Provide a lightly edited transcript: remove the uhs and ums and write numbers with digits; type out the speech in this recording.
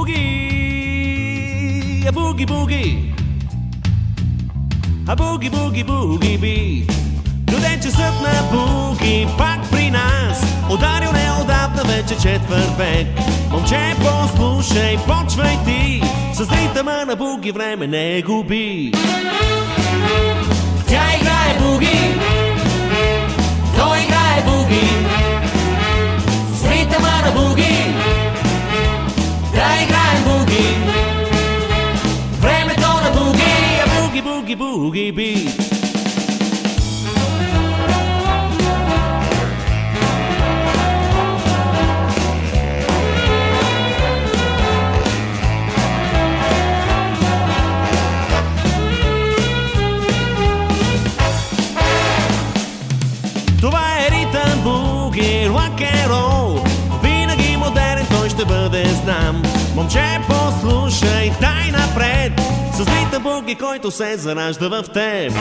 буги, буги, буги, буги, буги, буги, бит. Дойде часът на буги, пак при нас. Ударил неотдавна вече четвърт век. Момче, послушай, почвай ти. С ритъма на буги време не губи. Тя играе буги, той играе буги. С ритъма на буги, да играем буги. Времето на буги, буги, буги, буги, бит. Това е ритъм буги, рок н рол. Винаги модерен той ще бъде, знам. Момче, послушай, дай напред с ритъм буги, който се заражда в теб.